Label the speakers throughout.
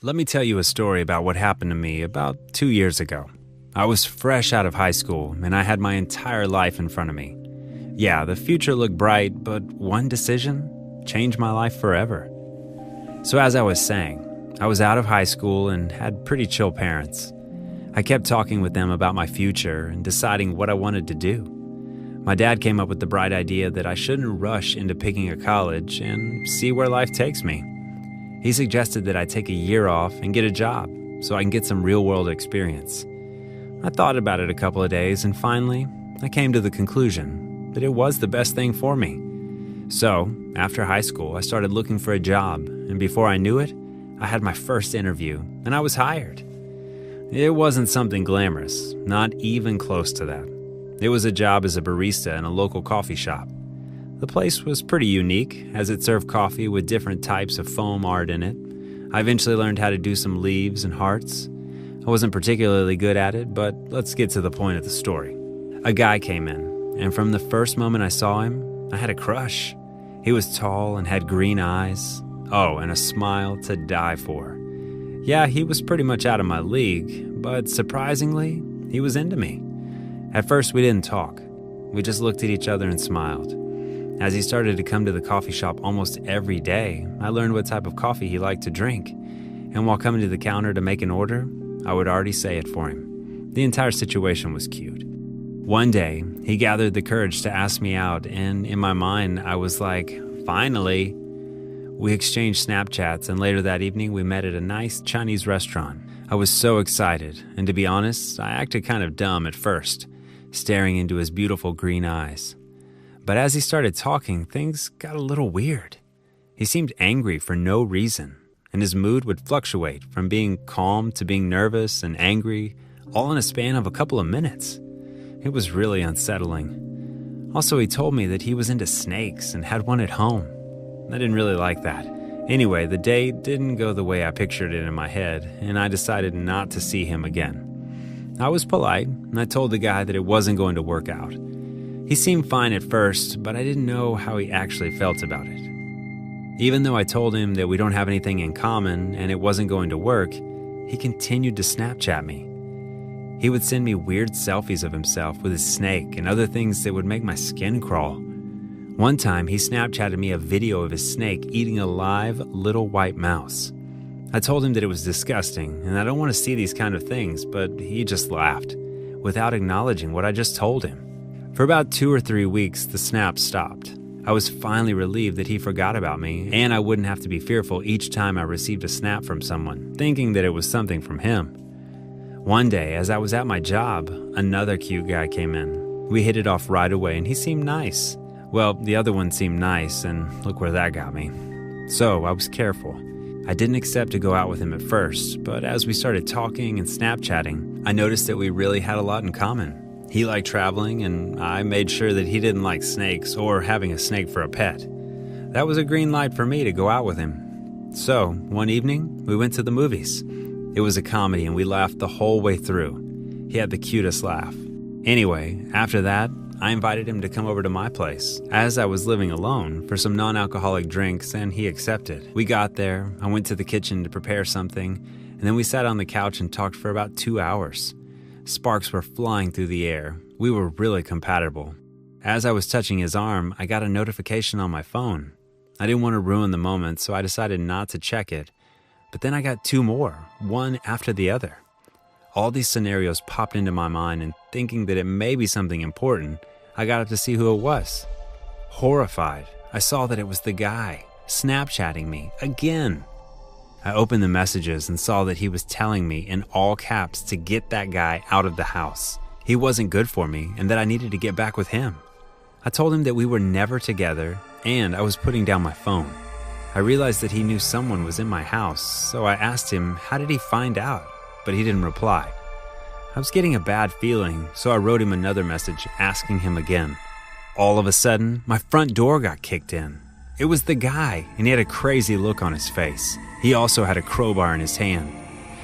Speaker 1: Let me tell you a story about what happened to me about 2 years ago. I was fresh out of high school, and I had my entire life in front of me. Yeah, the future looked bright, but one decision changed my life forever. So as I was saying, I was out of high school and had pretty chill parents. I kept talking with them about my future and deciding what I wanted to do. My dad came up with the bright idea that I shouldn't rush into picking a college and see where life takes me. He suggested that I take a year off and get a job so I can get some real-world experience. I thought about it a couple of days, and finally, I came to the conclusion that it was the best thing for me. So, after high school, I started looking for a job, and before I knew it, I had my first interview, and I was hired. It wasn't something glamorous, not even close to that. It was a job as a barista in a local coffee shop. The place was pretty unique, as it served coffee with different types of foam art in it. I eventually learned how to do some leaves and hearts. I wasn't particularly good at it, but let's get to the point of the story. A guy came in, and from the first moment I saw him, I had a crush. He was tall and had green eyes. Oh, and a smile to die for. Yeah, he was pretty much out of my league, but surprisingly, he was into me. At first, we didn't talk. We just looked at each other and smiled. As he started to come to the coffee shop almost every day, I learned what type of coffee he liked to drink. And while coming to the counter to make an order, I would already say it for him. The entire situation was cute. One day, he gathered the courage to ask me out, and in my mind, I was like, finally. We exchanged Snapchats, and later that evening, we met at a nice Chinese restaurant. I was so excited, and to be honest, I acted kind of dumb at first, staring into his beautiful green eyes. But as he started talking, things got a little weird. He seemed angry for no reason, and his mood would fluctuate from being calm to being nervous and angry, all in a span of a couple of minutes. It was really unsettling. Also, he told me that he was into snakes and had one at home. I didn't really like that. Anyway, the day didn't go the way I pictured it in my head, and I decided not to see him again. I was polite, and I told the guy that it wasn't going to work out. He seemed fine at first, but I didn't know how he actually felt about it. Even though I told him that we don't have anything in common and it wasn't going to work, he continued to Snapchat me. He would send me weird selfies of himself with his snake and other things that would make my skin crawl. One time, he Snapchatted me a video of his snake eating a live little white mouse. I told him that it was disgusting and I don't want to see these kind of things, but he just laughed, without acknowledging what I just told him. For about 2 or 3 weeks, the snaps stopped. I was finally relieved that he forgot about me, and I wouldn't have to be fearful each time I received a snap from someone, thinking that it was something from him. One day, as I was at my job, another cute guy came in. We hit it off right away, and he seemed nice. Well, the other one seemed nice, and look where that got me. So, I was careful. I didn't accept to go out with him at first, but as we started talking and Snapchatting, I noticed that we really had a lot in common. He liked traveling, and I made sure that he didn't like snakes or having a snake for a pet. That was a green light for me to go out with him. So, one evening, we went to the movies. It was a comedy, and we laughed the whole way through. He had the cutest laugh. Anyway, after that, I invited him to come over to my place, as I was living alone, for some non-alcoholic drinks, and he accepted. We got there, I went to the kitchen to prepare something, and then we sat on the couch and talked for about 2 hours. Sparks were flying through the air. We were really compatible. As I was touching his arm, I got a notification on my phone. I didn't want to ruin the moment, so I decided not to check it. But then I got 2 more, one after the other. All these scenarios popped into my mind, and thinking that it may be something important, I got up to see who it was. Horrified, I saw that it was the guy, Snapchatting me again. I opened the messages and saw that he was telling me in all caps to get that guy out of the house. He wasn't good for me and that I needed to get back with him. I told him that we were never together and I was putting down my phone. I realized that he knew someone was in my house, so I asked him how did he find out, but he didn't reply. I was getting a bad feeling, so I wrote him another message asking him again. All of a sudden, my front door got kicked in. It was the guy, and he had a crazy look on his face. He also had a crowbar in his hand.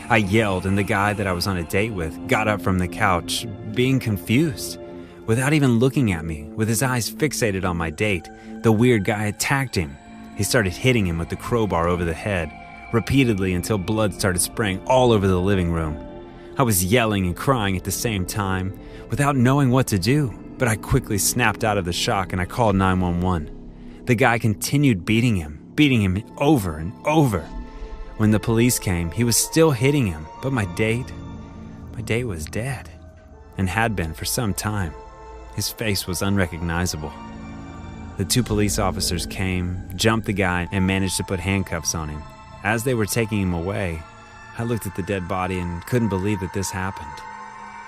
Speaker 1: I yelled, and the guy that I was on a date with got up from the couch, being confused. Without even looking at me, with his eyes fixated on my date, the weird guy attacked him. He started hitting him with the crowbar over the head, repeatedly until blood started spraying all over the living room. I was yelling and crying at the same time, without knowing what to do, but I quickly snapped out of the shock and I called 911. The guy continued beating him over and over. When the police came, he was still hitting him, but my date was dead, and had been for some time. His face was unrecognizable. The 2 police officers came, jumped the guy, and managed to put handcuffs on him. As they were taking him away, I looked at the dead body and couldn't believe that this happened.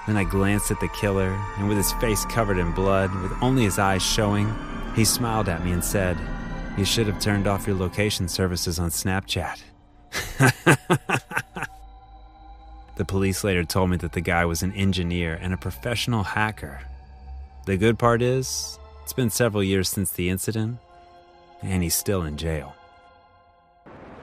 Speaker 1: Then I glanced at the killer, and with his face covered in blood, with only his eyes showing, he smiled at me and said, "You should have turned off your location services on Snapchat." The police later told me that the guy was an engineer and a professional hacker. The good part is, it's been several years since the incident, and he's still in jail.